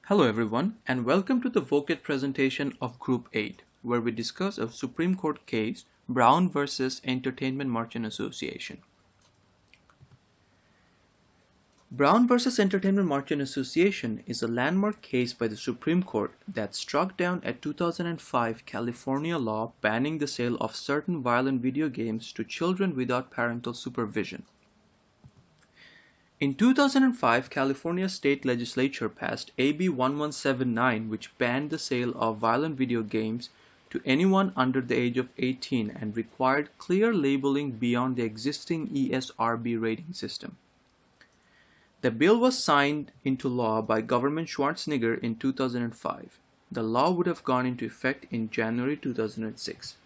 Hello everyone and welcome to the Vocat presentation of Group 8 where we discuss a Supreme Court case Brown versus Entertainment Merchant Association. Brown versus Entertainment Merchant Association is a landmark case by the Supreme Court that struck down a 2005 California law banning the sale of certain violent video games to children without parental supervision. In 2005, California state legislature passed AB 1179, which banned the sale of violent video games to anyone under the age of 18 and required clear labeling beyond the existing ESRB rating system. The bill was signed into law by Governor Schwarzenegger in 2005. The law would have gone into effect in January 2006.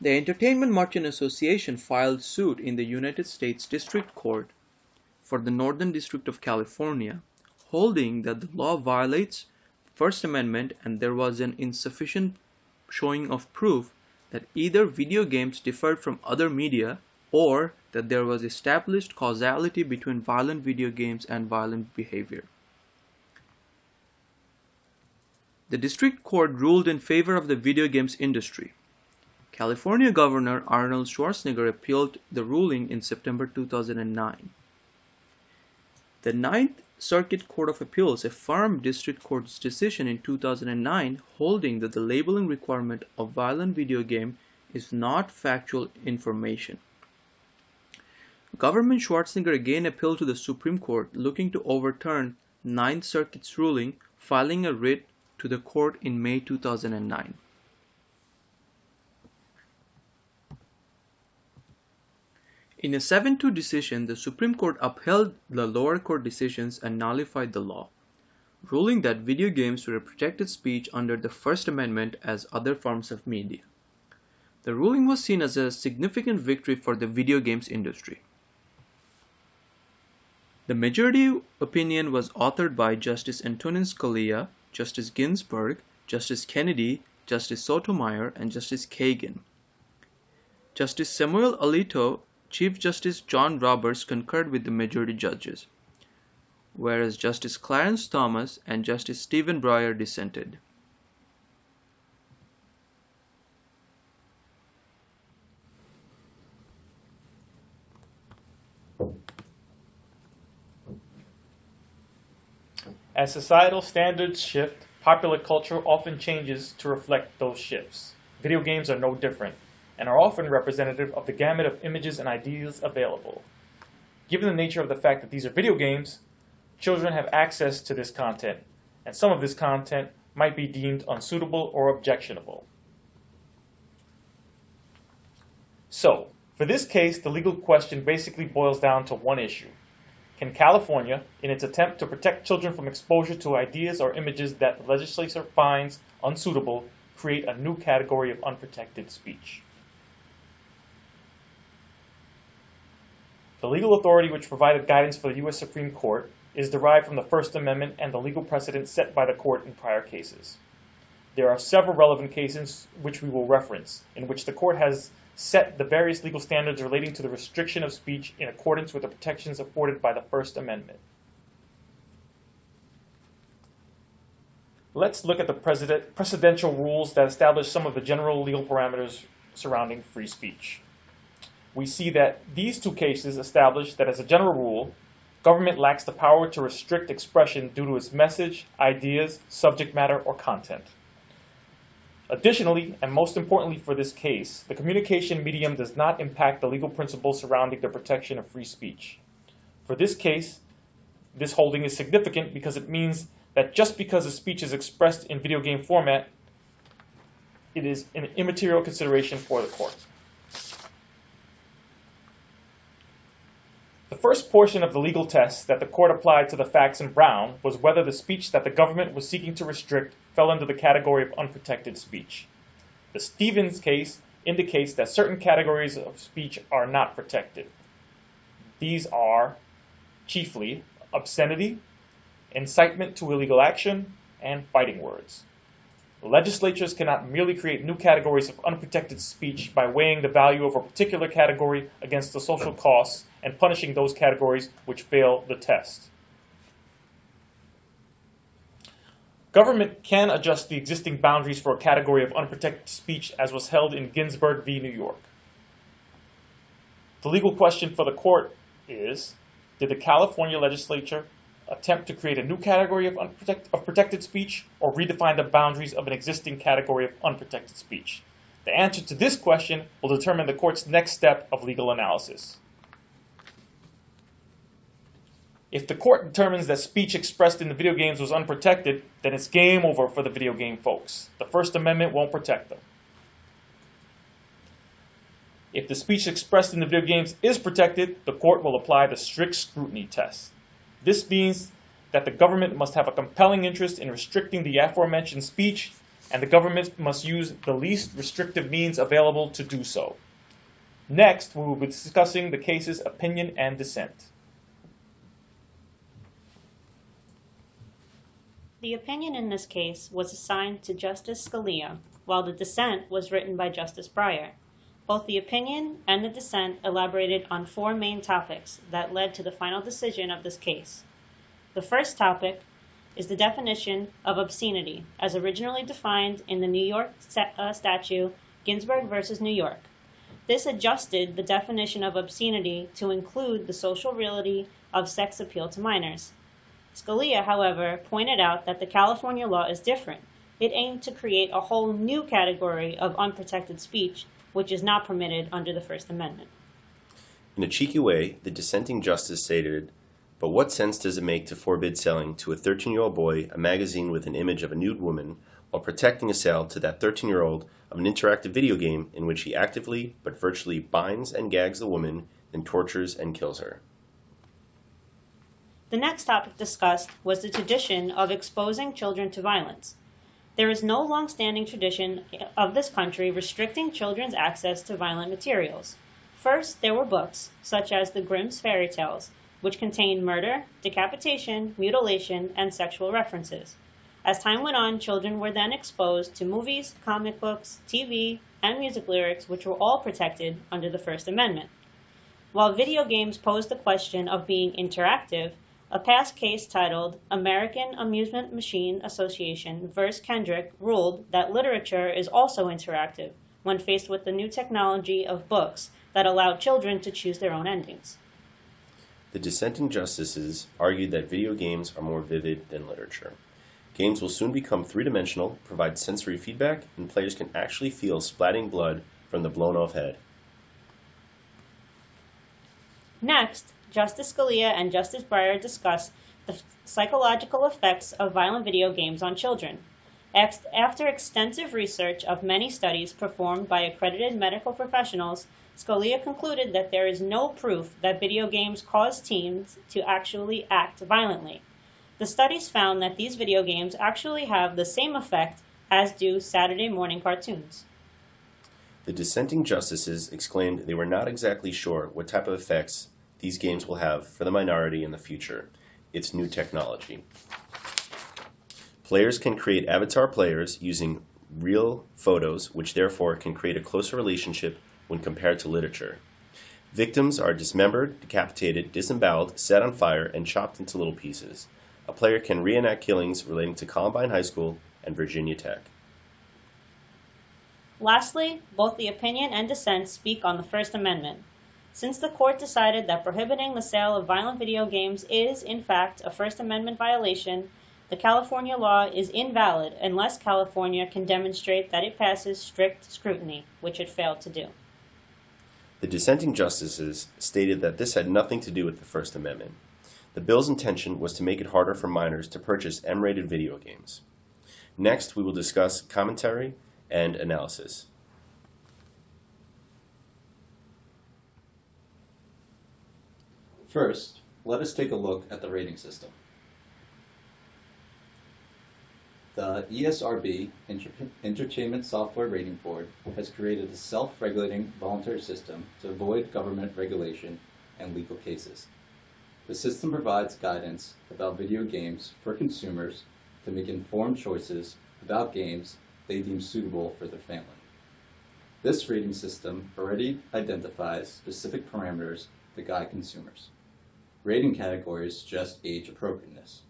The Entertainment Merchant Association filed suit in the United States District Court for the Northern District of California, holding that the law violates the First Amendment and there was an insufficient showing of proof that either video games differed from other media or that there was established causality between violent video games and violent behavior. The District Court ruled in favor of the video games industry. California Governor Arnold Schwarzenegger appealed the ruling in September 2009. The Ninth Circuit Court of Appeals affirmed District Court's decision in 2009, holding that the labeling requirement of violent video game is not factual information. Governor Schwarzenegger again appealed to the Supreme Court, looking to overturn Ninth Circuit's ruling, filing a writ to the court in May 2009. In a 7-2 decision, the Supreme Court upheld the lower court decisions and nullified the law, ruling that video games were a protected speech under the First Amendment as other forms of media. The ruling was seen as a significant victory for the video games industry. The majority opinion was authored by Justice Antonin Scalia, Justice Ginsburg, Justice Kennedy, Justice Sotomayor, and Justice Kagan. Justice Samuel Alito, Chief Justice John Roberts concurred with the majority judges, whereas Justice Clarence Thomas and Justice Stephen Breyer dissented. As societal standards shift, popular culture often changes to reflect those shifts. Video games are no different, and are often representative of the gamut of images and ideas available. Given the nature of the fact that these are video games, children have access to this content, and some of this content might be deemed unsuitable or objectionable. So, for this case, the legal question basically boils down to one issue. Can California, in its attempt to protect children from exposure to ideas or images that the legislature finds unsuitable, create a new category of unprotected speech? The legal authority which provided guidance for the U.S. Supreme Court is derived from the First Amendment and the legal precedent set by the court in prior cases. There are several relevant cases which we will reference, in which the court has set the various legal standards relating to the restriction of speech in accordance with the protections afforded by the First Amendment. Let's look at the precedential rules that establish some of the general legal parameters surrounding free speech. We see that these two cases establish that as a general rule, government lacks the power to restrict expression due to its message, ideas, subject matter, or content. Additionally, and most importantly for this case, the communication medium does not impact the legal principles surrounding the protection of free speech. For this case, this holding is significant because it means that just because a speech is expressed in video game format, it is an immaterial consideration for the court. The first portion of the legal test that the court applied to the facts in Brown was whether the speech that the government was seeking to restrict fell under the category of unprotected speech. The Stevens case indicates that certain categories of speech are not protected. These are chiefly obscenity, incitement to illegal action, and fighting words. Legislatures cannot merely create new categories of unprotected speech by weighing the value of a particular category against the social costs and punishing those categories which fail the test. Government can adjust the existing boundaries for a category of unprotected speech as was held in Ginsburg v. New York. The legal question for the court is, did the California legislature attempt to create a new category of protected speech or redefine the boundaries of an existing category of unprotected speech? The answer to this question will determine the court's next step of legal analysis. If the court determines that speech expressed in the video games was unprotected, then it's game over for the video game folks. The First Amendment won't protect them. If the speech expressed in the video games is protected, the court will apply the strict scrutiny test. This means that the government must have a compelling interest in restricting the aforementioned speech, and the government must use the least restrictive means available to do so. Next, we will be discussing the case's opinion and dissent. The opinion in this case was assigned to Justice Scalia, while the dissent was written by Justice Breyer. Both the opinion and the dissent elaborated on four main topics that led to the final decision of this case. The first topic is the definition of obscenity, as originally defined in the New York statute Ginsburg v. New York. This adjusted the definition of obscenity to include the social reality of sex appeal to minors. Scalia, however, pointed out that the California law is different. It aimed to create a whole new category of unprotected speech, which is not permitted under the First Amendment. In a cheeky way, the dissenting justice stated, "But what sense does it make to forbid selling to a 13-year-old boy a magazine with an image of a nude woman while protecting a sale to that 13-year-old of an interactive video game in which he actively but virtually binds and gags the woman, then tortures and kills her?" The next topic discussed was the tradition of exposing children to violence. There is no long-standing tradition of this country restricting children's access to violent materials. First, there were books, such as the Grimm's fairy tales, which contained murder, decapitation, mutilation, and sexual references. As time went on, children were then exposed to movies, comic books, TV, and music lyrics, which were all protected under the First Amendment. While video games posed the question of being interactive, a past case titled American Amusement Machine Association v. Kendrick ruled that literature is also interactive when faced with the new technology of books that allowed children to choose their own endings. The dissenting justices argued that video games are more vivid than literature. Games will soon become three-dimensional, provide sensory feedback, and players can actually feel splatting blood from the blown-off head. Next, Justice Scalia and Justice Breyer discussed the psychological effects of violent video games on children. After extensive research of many studies performed by accredited medical professionals, Scalia concluded that there is no proof that video games cause teens to actually act violently. The studies found that these video games actually have the same effect as do Saturday morning cartoons. The dissenting justices exclaimed they were not exactly sure what type of effects these games will have for the minority in the future. It's new technology. Players can create avatar players using real photos, which therefore can create a closer relationship when compared to literature. Victims are dismembered, decapitated, disemboweled, set on fire, and chopped into little pieces. A player can reenact killings relating to Columbine High School and Virginia Tech. Lastly, both the opinion and dissent speak on the First Amendment. Since the court decided that prohibiting the sale of violent video games is, in fact, a First Amendment violation, the California law is invalid unless California can demonstrate that it passes strict scrutiny, which it failed to do. The dissenting justices stated that this had nothing to do with the First Amendment. The bill's intention was to make it harder for minors to purchase M-rated video games. Next, we will discuss commentary and analysis. First, let us take a look at the rating system. The ESRB, Entertainment Software Rating Board, has created a self-regulating voluntary system to avoid government regulation and legal cases. The system provides guidance about video games for consumers to make informed choices about games they deem suitable for their family. This rating system already identifies specific parameters to guide consumers. Rating categories suggest age appropriateness.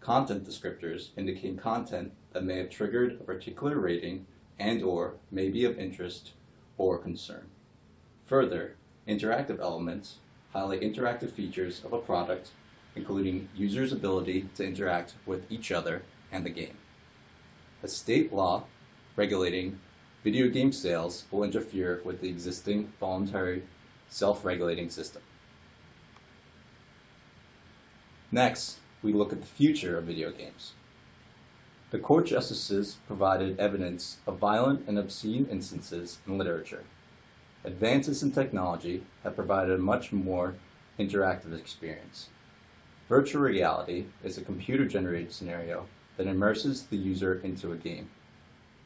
Content descriptors indicate content that may have triggered a particular rating and/or may be of interest or concern. Further, interactive elements highlight interactive features of a product, including users' ability to interact with each other and the game. A state law regulating video game sales will interfere with the existing voluntary self-regulating system. Next, we look at the future of video games. The court justices provided evidence of violent and obscene instances in literature. Advances in technology have provided a much more interactive experience. Virtual reality is a computer-generated scenario that immerses the user into a game.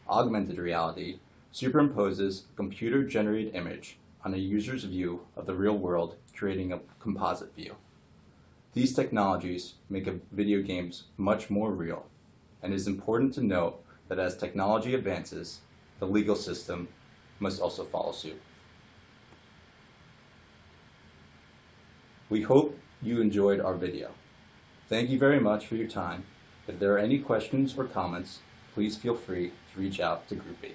Augmented reality superimposes a computer-generated image on a user's view of the real world, creating a composite view. These technologies make video games much more real, and it is important to note that as technology advances, the legal system must also follow suit. We hope you enjoyed our video. Thank you very much for your time. If there are any questions or comments, please feel free to reach out to Group 8.